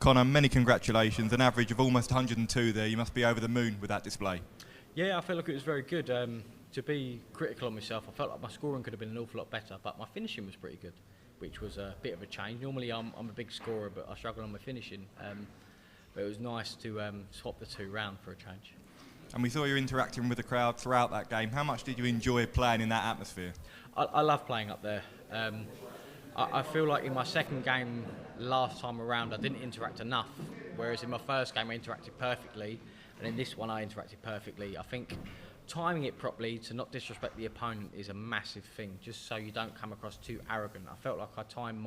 Connor, many congratulations. An average of almost 102 there. You must be over the moon with that display. Yeah, I felt like it was very good. To be critical on myself, I felt like my scoring could have been an awful lot better, but my finishing was pretty good, which was a bit of a change. Normally I'm a big scorer, but I struggle on my finishing. But it was nice to swap the two round for a change. And we saw you interacting with the crowd throughout that game. How much did you enjoy playing in that atmosphere? I love playing up there. I feel like in my second game last time around I didn't interact enough, whereas in my first game I interacted perfectly, and in this one I interacted perfectly. I think timing it properly to not disrespect the opponent is a massive thing, just so you don't come across too arrogant. I felt like I timed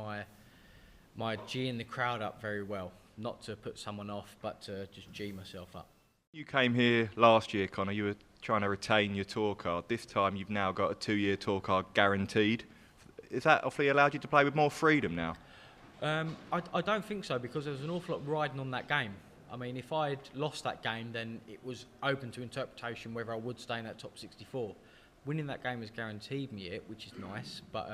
my G in the crowd up very well, not to put someone off, but to just G myself up. You came here last year, Connor. You were trying to retain your tour card. This time you've now got a 2-year tour card guaranteed. Is that awfully allowed you to play with more freedom now? I don't think so, because there was an awful lot riding on that game. I mean, if I'd lost that game, then it was open to interpretation whether I would stay in that top 64. Winning that game has guaranteed me it, which is nice, but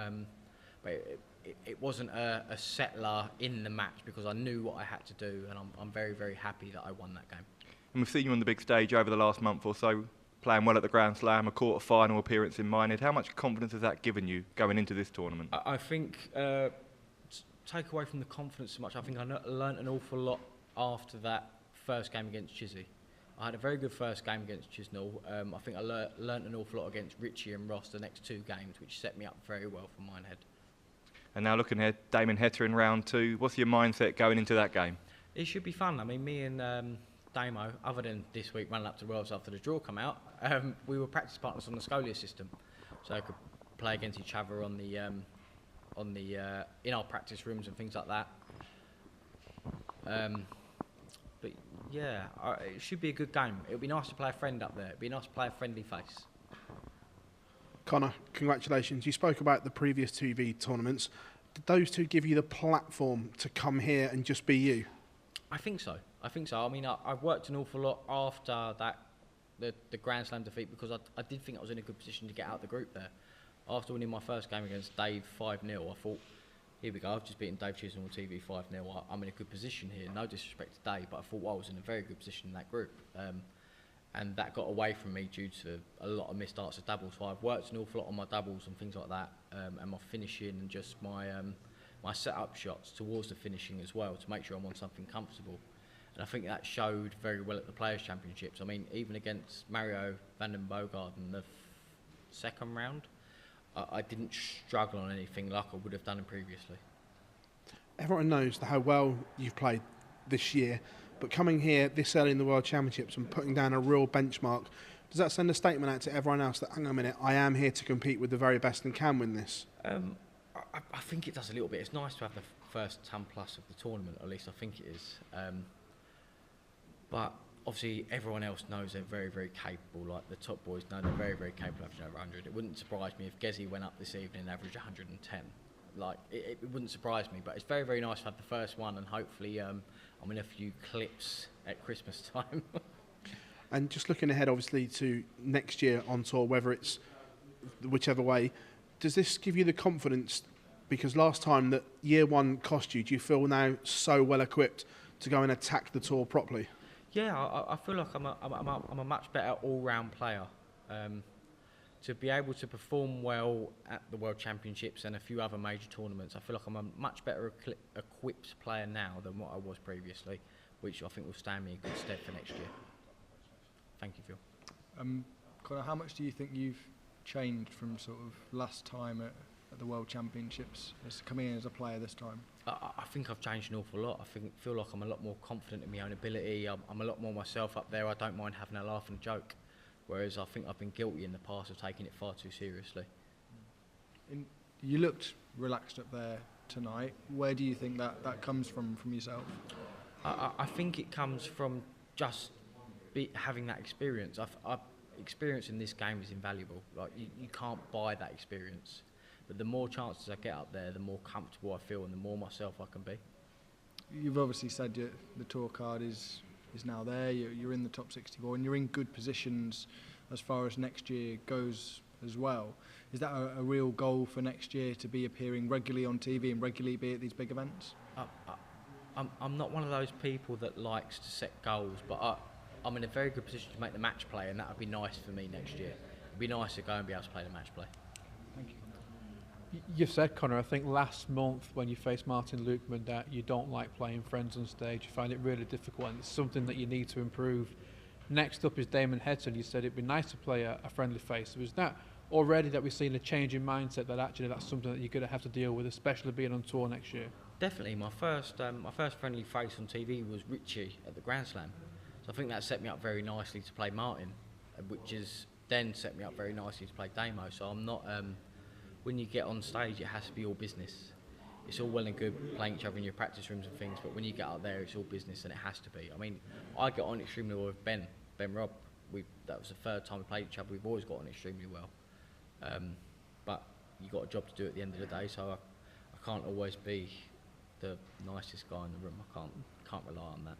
it wasn't a settler in the match, because I knew what I had to do, and I'm very, very happy that I won that game. And we've seen you on the big stage over the last month or so, playing well at the Grand Slam, a quarter-final appearance in Minehead. How much confidence has that given you going into this tournament? I think, take away from the confidence so much, I think I learnt an awful lot after that first game against Chizzy. I had a very good first game against Chisnall. I think I learnt an awful lot against Richie and Ross the next 2 games, which set me up very well for Minehead. And now looking ahead, Damon Heta in round 2. What's your mindset going into that game? It should be fun. I mean, me and Damo, other than this week running up to Worlds after the draw come out, we were practice partners on the Scolia system, so I could play against each other on the in our practice rooms and things like that. But yeah, it should be a good game. It would be nice to play a friend up there. It would be nice to play a friendly face. Connor, congratulations. You spoke about the previous 2V tournaments. Did those two give you the platform to come here and just be you? I think so. I mean, I've worked an awful lot after that, the Grand Slam defeat, because I did think I was in a good position to get out of the group there. After winning my first game against Dave 5-0, I thought, here we go, I've just beaten Dave Chisholm on TV 5-0. I'm in a good position here. No disrespect to Dave, but I thought, well, I was in a very good position in that group. And that got away from me due to a lot of missed darts of doubles. So I've worked an awful lot on my doubles and things like that, and my finishing and just my set-up shots towards the finishing as well, to make sure I'm on something comfortable. And I think that showed very well at the Players' Championships. I mean, even against Mario van den Boogaard in the second round, I didn't struggle on anything like I would have done previously. Everyone knows how well you've played this year, but coming here this early in the World Championships and putting down a real benchmark, does that send a statement out to everyone else that, hang on a minute, I am here to compete with the very best and can win this? I think it does a little bit. It's nice to have the first 10+ of the tournament, at least I think it is. But obviously everyone else knows they're very, very capable. Like the top boys know they're very, very capable of averaging over 100. It wouldn't surprise me if Gezi went up this evening and averaged 110. Like, it wouldn't surprise me, but it's very, very nice to have the first one, and hopefully I'm in a few clips at Christmas time. And just looking ahead, obviously, to next year on tour, whether it's whichever way, does this give you the confidence? Because last time that year one cost you, do you feel now so well equipped to go and attack the tour properly? Yeah, I feel like I'm a much better all-round player. To be able to perform well at the World Championships and a few other major tournaments, I feel like I'm a much better equipped player now than what I was previously, which I think will stand me in good stead for next year. Thank you, Phil. Connor, how much do you think you've changed from sort of last time at the World Championships, as coming in as a player this time? I think I've changed an awful lot. I feel like I'm a lot more confident in my own ability. I'm a lot more myself up there. I don't mind having a laugh and a joke, whereas I think I've been guilty in the past of taking it far too seriously. You looked relaxed up there tonight. Where do you think that comes from yourself? I think it comes from just having that experience. Experience in this game is invaluable. Like you can't buy that experience. But the more chances I get up there, the more comfortable I feel and the more myself I can be. You've obviously said the tour card is now there, you're in the top 64 and you're in good positions as far as next year goes as well. Is that a real goal for next year, to be appearing regularly on TV and regularly be at these big events? I'm not one of those people that likes to set goals, but I'm in a very good position to make the match play, and that would be nice for me next year. It'd be nice to go and be able to play the match play. Thank you. You've said, Connor, I think last month when you faced Martin Lukeman that you don't like playing friends on stage. You find it really difficult and it's something that you need to improve. Next up is Damon Heta. You said it'd be nice to play a friendly face. So is that already that we've seen a change in mindset that actually that's something that you're going to have to deal with, especially being on tour next year? Definitely. My first friendly face on TV was Richie at the Grand Slam. So I think that set me up very nicely to play Martin, which is then set me up very nicely to play Damo. So I'm not... when you get on stage, it has to be all business. It's all well and good playing each other in your practice rooms and things, but when you get out there, it's all business, and it has to be. I mean, I get on extremely well with Ben Robb. That was the third time we played each other. We've always got on extremely well. But you've got a job to do at the end of the day, so I can't always be the nicest guy in the room. I can't rely on that.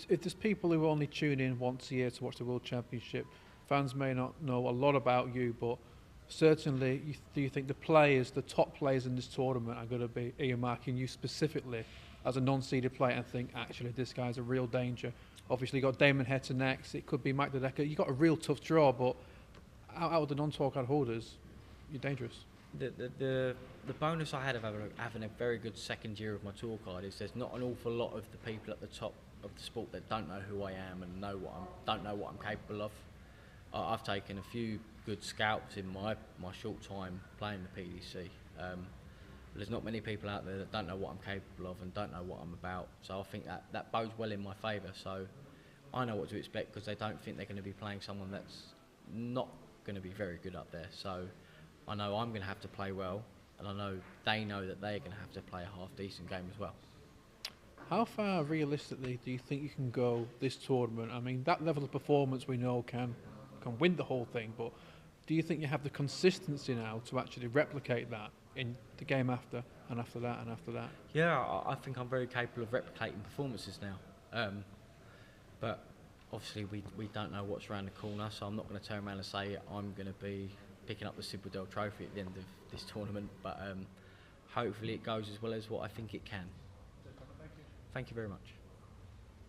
If there's people who only tune in once a year to watch the World Championship, fans may not know a lot about you, but certainly, do you think the top players in this tournament are going to be earmarking you specifically as a non-seeded player and think, actually, this guy's a real danger? Obviously, you've got Damon Heta next. It could be Mike Dedecker. You've got a real tough draw, but out of the non-tour card holders, you're dangerous. The bonus I had of having a very good second year of my tour card is there's not an awful lot of the people at the top of the sport that don't know who I am and don't know what I'm capable of. I've taken a few good scouts in my short time playing the PDC. There's not many people out there that don't know what I'm capable of and don't know what I'm about. So I think that bodes well in my favour. So I know what to expect because they don't think they're going to be playing someone that's not going to be very good up there. So I know I'm going to have to play well, and I know they know that they're going to have to play a half-decent game as well. How far realistically do you think you can go this tournament? I mean, that level of performance we know can win the whole thing, but do you think you have the consistency now to actually replicate that in the game after and after that and after that? Yeah, I think I'm very capable of replicating performances now. But obviously we don't know what's around the corner, so I'm not going to turn around and say I'm going to be picking up the Sidwell Trophy at the end of this tournament, but hopefully it goes as well as what I think it can. Thank you very much.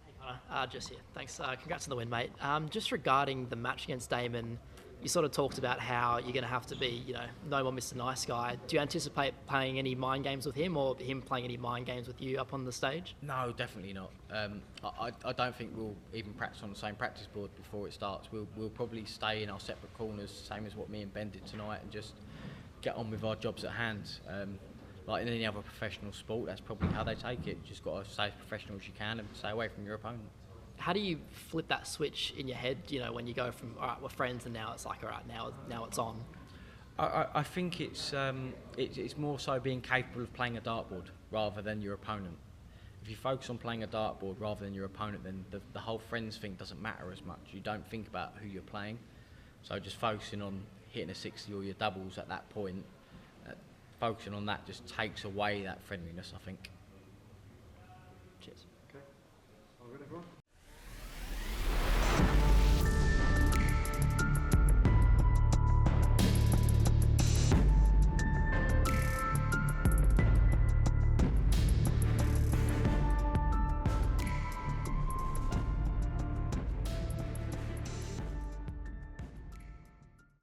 Hey Connor, Jess here. Thanks. Congrats on the win, mate. Just regarding the match against Damon, you sort of talked about how you're going to have to be, no more Mr. Nice Guy. Do you anticipate playing any mind games with him or him playing any mind games with you up on the stage? No, definitely not. I don't think we'll even practice on the same practice board before it starts. We'll probably stay in our separate corners, same as what me and Ben did tonight, and just get on with our jobs at hand. Like in any other professional sport, that's probably how they take it. You just got to stay as professional as you can and stay away from your opponent. How do you flip that switch in your head, when you go from, all right, we're friends, and now it's like, all right, now it's on? I think it's more so being capable of playing a dartboard rather than your opponent. If you focus on playing a dartboard rather than your opponent, then the whole friends thing doesn't matter as much. You don't think about who you're playing. So just focusing on hitting a 60 or your doubles at that point, focusing on that just takes away that friendliness, I think. Cheers. Okay. All right, everyone.